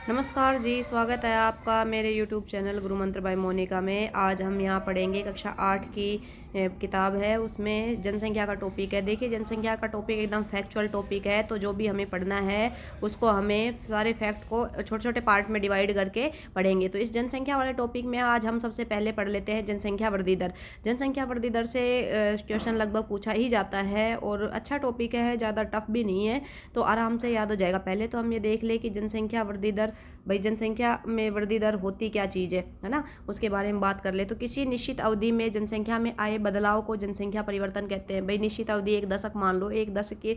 नमस्कार जी, स्वागत है आपका मेरे यूट्यूब चैनल गुरु मंत्र बाय मोनिका में। आज हम यहाँ पढ़ेंगे कक्षा 8 की किताब है, उसमें जनसंख्या का टॉपिक है। देखिए, जनसंख्या का टॉपिक एकदम फैक्चुअल टॉपिक है, तो जो भी हमें पढ़ना है उसको हमें सारे फैक्ट को छोटे छोटे पार्ट में डिवाइड करके पढ़ेंगे। तो इस जनसंख्या वाले टॉपिक में आज हम सबसे पहले पढ़ लेते हैं जनसंख्या वृद्धि दर। जनसंख्या वृद्धि दर से क्वेश्चन लगभग पूछा ही जाता है और अच्छा टॉपिक है, ज़्यादा टफ भी नहीं है, तो आराम से याद हो जाएगा। पहले तो हम ये देख ले कि जनसंख्या वृद्धि दर, भाई जनसंख्या में वृद्धि दर होती क्या चीज़ है ना, उसके बारे में बात कर ले। तो किसी निश्चित अवधि में जनसंख्या में आए बदलाव को जनसंख्या परिवर्तन कहते हैं। भाई निश्चित अवधि एक दशक मान लो, एक दशक के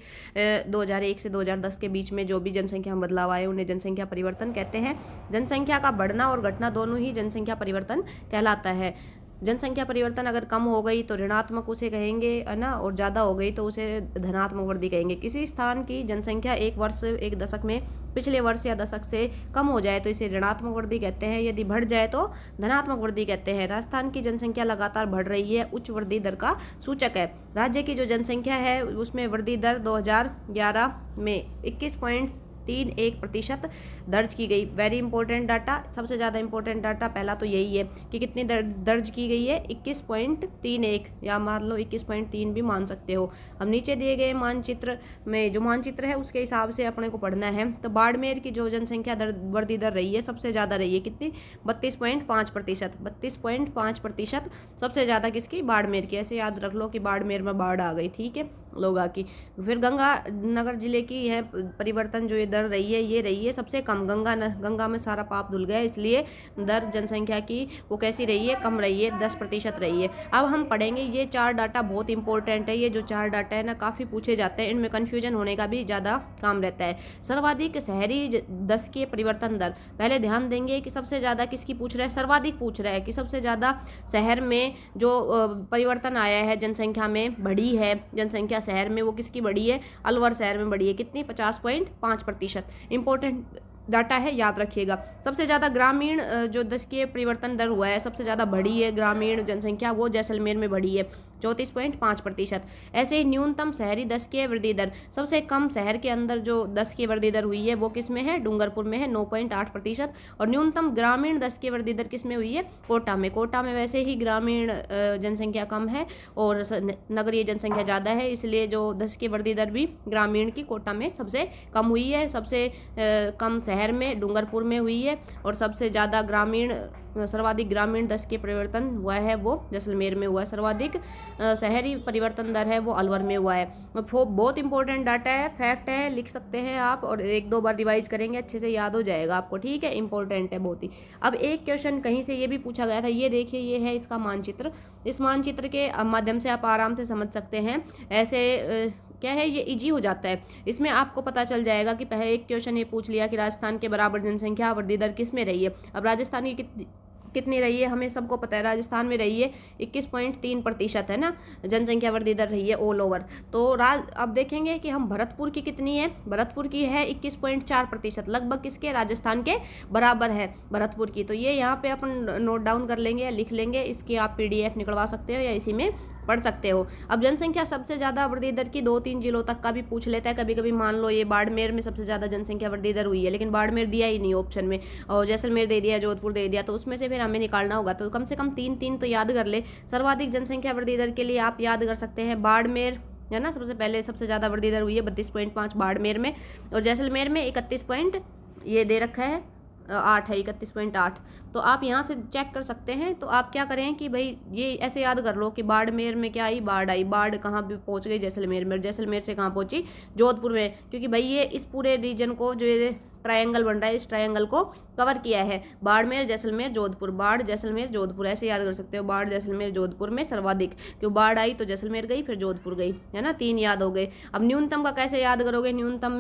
2001 से 2010 के बीच में जो भी जनसंख्या में बदलाव आए उन्हें जनसंख्या परिवर्तन कहते हैं। जनसंख्या का बढ़ना और घटना दोनों ही जनसंख्या परिवर्तन कहलाता है। जनसंख्या परिवर्तन अगर कम हो गई तो ऋणात्मक उसे कहेंगे, है ना, और ज़्यादा हो गई तो उसे धनात्मक वृद्धि कहेंगे। किसी स्थान की जनसंख्या एक वर्ष एक दशक में पिछले वर्ष या दशक से कम हो जाए तो इसे ऋणात्मक वृद्धि कहते हैं, यदि बढ़ जाए तो धनात्मक वृद्धि कहते हैं। राजस्थान की जनसंख्या लगातार बढ़ रही है, उच्च वृद्धि दर का सूचक है। राज्य की जो जनसंख्या है उसमें वृद्धि दर 2011 में 21.31% दर्ज की गई। वेरी इंपॉर्टेंट डाटा, सबसे ज़्यादा इंपॉर्टेंट डाटा पहला तो यही है कि कितनी दर्ज की गई है, 21.31, या मान लो 21.3 भी मान सकते हो। अब नीचे दिए गए मानचित्र में जो मानचित्र है उसके हिसाब से अपने को पढ़ना है। तो बाड़मेर की जो जनसंख्या वृद्धि दर रही है सबसे ज़्यादा रही है, कितनी, 32.5%। 32.5% सबसे ज़्यादा किसकी, बाड़मेर की। ऐसे याद रख लो कि बाड़मेर में बाढ़ आ गई, ठीक है, लोगा की। फिर गंगानगर जिले की है परिवर्तन जो ये दर रही है, ये रही है सबसे कम। गंगा में सारा पाप धुल गया, इसलिए दर जनसंख्या की वो कैसी रही है, कम रही है, 10% रही है। अब हम पढ़ेंगे ये चार डाटा बहुत इंपॉर्टेंट है। ये जो चार डाटा है ना काफ़ी पूछे जाते हैं, इनमें कन्फ्यूजन होने का भी ज़्यादा काम रहता है। सर्वाधिक शहरी दशकीय परिवर्तन दर, पहले ध्यान देंगे कि सबसे ज़्यादा किसकी पूछ रहा है, सर्वाधिक पूछ रहा है कि सबसे ज़्यादा शहर में जो परिवर्तन आया है, जनसंख्या में बढ़ी है, जनसंख्या शहर में वो किसकी बढ़ी है, अलवर शहर में बढ़ी है, कितनी, 50.5%। इंपॉर्टेंट डाटा है, याद रखिएगा। सबसे ज़्यादा ग्रामीण जो दशकीय परिवर्तन दर हुआ है, सबसे ज़्यादा बढ़ी है ग्रामीण जनसंख्या, वो जैसलमेर में बढ़ी है, 34.5%। ऐसे ही न्यूनतम शहरी दशकीय वृद्धि दर, सबसे कम शहर के अंदर जो दशकीय वृद्धि दर हुई है वो किस में है, डूंगरपुर में है, 9.8%। और न्यूनतम ग्रामीण दशकीय वृद्धि दर किस में हुई है, कोटा में। कोटा में वैसे ही ग्रामीण जनसंख्या कम है और नगरीय जनसंख्या ज़्यादा है, इसलिए जो दशकीय वृद्धि दर भी ग्रामीण की कोटा में सबसे कम हुई है। सबसे कम शहर में डूंगरपुर में हुई है, और सबसे ज़्यादा सर्वाधिक ग्रामीण दशकीय परिवर्तन हुआ है वो जैसलमेर में हुआ है। सर्वाधिक शहरी परिवर्तन दर है वो अलवर में हुआ है। बहुत इंपॉर्टेंट डाटा है, फैक्ट है, लिख सकते हैं आप, और एक दो बार रिवाइज करेंगे अच्छे से याद हो जाएगा आपको, ठीक है, इंपॉर्टेंट है बहुत ही। अब एक क्वेश्चन कहीं से ये भी पूछा गया था, ये देखिए, ये है इसका मानचित्र। इस मानचित्र के माध्यम से आप आराम से समझ सकते हैं। ऐसे क्या है, ये इजी हो जाता है। इसमें आपको पता चल जाएगा कि पहले एक क्वेश्चन ये पूछ लिया कि राजस्थान के बराबर जनसंख्या वृद्धि दर किस में रही है। अब राजस्थान की कितनी रही है हमें सबको पता है, राजस्थान में रही है 21.3%, है ना, जनसंख्या वृद्धि दर रही है ऑल ओवर। तो अब देखेंगे कि हम भरतपुर की कितनी है, भरतपुर की है 21.4%, लगभग किसके, राजस्थान के बराबर है भरतपुर की। तो ये यहाँ पे अपन नोट डाउन कर लेंगे या लिख लेंगे, इसकी आप PDF निकलवा सकते हो या इसी में पढ़ सकते हो। अब जनसंख्या सबसे ज़्यादा वृद्धि दर की 2-3 जिलों तक का भी पूछ लेता है कभी कभी। मान लो ये बाड़मेर में सबसे ज़्यादा जनसंख्या वृद्धि दर हुई है, लेकिन बाड़मेर दिया ही नहीं ऑप्शन में, और जैसलमेर दे दिया, जोधपुर दे दिया, तो उसमें से फिर हमें निकालना होगा। तो कम से कम 3-3 तो याद कर ले। सर्वाधिक जनसंख्या वृद्धि दर के लिए आप याद कर सकते हैं बाड़मेर, है ना, सबसे पहले सबसे ज़्यादा वृद्धि दर हुई है 32.5 बाड़मेर में, और जैसलमेर में 31 ये दे रखा है 8 है, 31.8। तो आप यहाँ से चेक कर सकते हैं। तो आप क्या करें कि भाई ये ऐसे याद कर लो कि बाड़मेर में क्या आई, बाढ़ आई, बाढ़ कहाँ भी पहुँच गई, जैसलमेर में, जैसलमेर से कहाँ पहुँची, जोधपुर में, क्योंकि भाई ये इस पूरे रीजन को जो ये ट्रायंगल बन रहा है, इस ट्रायंगल को कवर किया है। बाड़मेर, जैसलमेर, जोधपुर, बाढ़, जैसलमेर, जोधपुर, ऐसे याद कर सकते हो। बाढ़, जैसलमेर, जोधपुर में सर्वाधिक, क्यों बाढ़ आई तो जैसलमेर गई, फिर जोधपुर गई, है ना, 3 याद हो गए। अब न्यूनतम का कैसे याद करोगे, न्यूनतम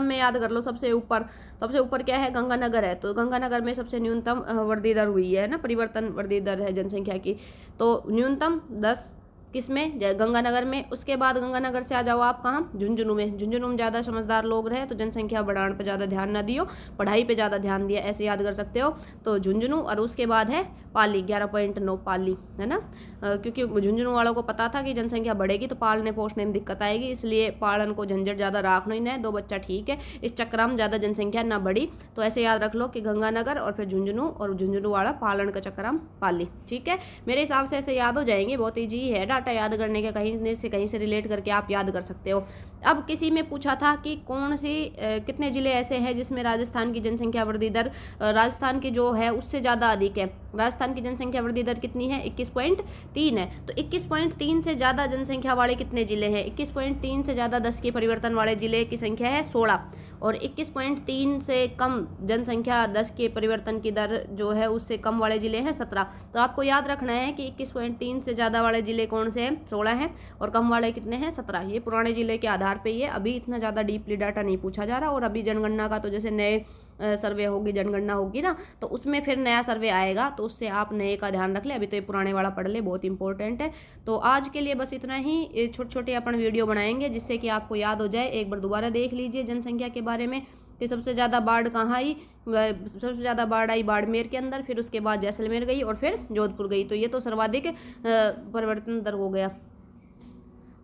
में याद कर लो, सबसे ऊपर क्या है, गंगानगर है, तो गंगानगर में सबसे न्यूनतम वृद्धि दर हुई है ना, परिवर्तन वृद्धि दर है जनसंख्या की। तो न्यूनतम 10 किसमें, गंगानगर में। उसके बाद गंगानगर से आ जाओ आप कहाँ, झुंझुनू में। झुंझुनू में ज़्यादा समझदार लोग रहे तो जनसंख्या बढ़ाने पर ज़्यादा ध्यान ना दियो, पढ़ाई पे ज़्यादा ध्यान दिया, ऐसे याद कर सकते हो। तो झुंझुनू, और उसके बाद है पाली 11.9 पाली, है ना, क्योंकि झुंझुनू वालों को पता था कि जनसंख्या बढ़ेगी तो पालने पोषने में दिक्कत आएगी, इसलिए पालन को झंझट ज़्यादा राखना ही नहीं, 2 बच्चा ठीक है, इस चक्र में ज़्यादा जनसंख्या ना बढ़ी। तो ऐसे याद रख लो कि गंगानगर और फिर झुंझुनू, और झुंझुनू वाला पालन का चक्र हम पाली, ठीक है। मेरे हिसाब से ऐसे याद हो जाएंगे, बहुत ईजी है डाटा याद करने के, कहीं से रिलेट करके आप याद कर सकते हो। अब किसी में पूछा था कि कौन सी कितने जिले ऐसे हैं जिसमें राजस्थान की जनसंख्या वृद्धि दर राजस्थान की जो है उससे ज़्यादा अधिक है। राजस्थान की जनसंख्या वृद्धि दर कितनी है, 21.3 है। तो 21.3 से ज़्यादा जनसंख्या वाले कितने जिले हैं, 21.3 से ज़्यादा 10 के परिवर्तन वाले जिले की संख्या है 16, और 21.3 से कम जनसंख्या 10 के परिवर्तन की दर जो है उससे कम वाले जिले हैं 17। तो आपको याद रखना है कि 21.3 से ज़्यादा वाले जिले कौन से हैं, 16 हैं, और कम वाले कितने हैं, 17। ये पुराने जिले के आधार पे ही है, अभी इतना ज़्यादा डीपली डाटा नहीं पूछा जा रहा। और अभी जनगणना का तो जैसे नए सर्वे होगी, जनगणना होगी ना, तो उसमें फिर नया सर्वे आएगा, तो उससे आप नए का ध्यान रख ले, अभी तो ये पुराने वाला पढ़ ले, बहुत इंपॉर्टेंट है। तो आज के लिए बस इतना ही, छोटे छोटे अपन वीडियो बनाएंगे जिससे कि आपको याद हो जाए। एक बार दोबारा देख लीजिए जनसंख्या के बारे में कि सबसे ज़्यादा बाढ़ कहाँ आई, सबसे ज़्यादा बाढ़ आई बाड़मेर के अंदर, फिर उसके बाद जैसलमेर गई और फिर जोधपुर गई। तो ये तो सर्वाधिक परिवर्तन दर हो गया।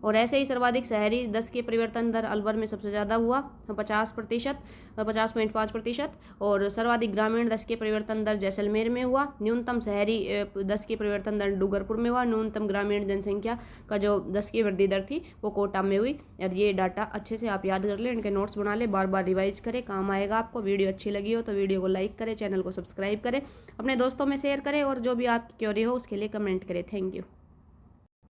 और ऐसे ही सर्वाधिक शहरी 10 के परिवर्तन दर अलवर में सबसे ज़्यादा हुआ 50%, 50.5%, और सर्वाधिक ग्रामीण 10 के परिवर्तन दर जैसलमेर में हुआ। न्यूनतम शहरी 10 के परिवर्तन दर डूंगरपुर में हुआ। न्यूनतम ग्रामीण जनसंख्या का जो 10 की वृद्धि दर थी वो कोटा में हुई। और ये डाटा अच्छे से आप याद कर लें, इनके नोट्स बना ले, बार बार रिवाइज करें, काम आएगा आपको। वीडियो अच्छी लगी हो तो वीडियो को लाइक करें, चैनल को सब्सक्राइब करें, अपने दोस्तों में शेयर करें, और जो भी आपकी क्वेरी हो उसके लिए कमेंट करें। Thank you.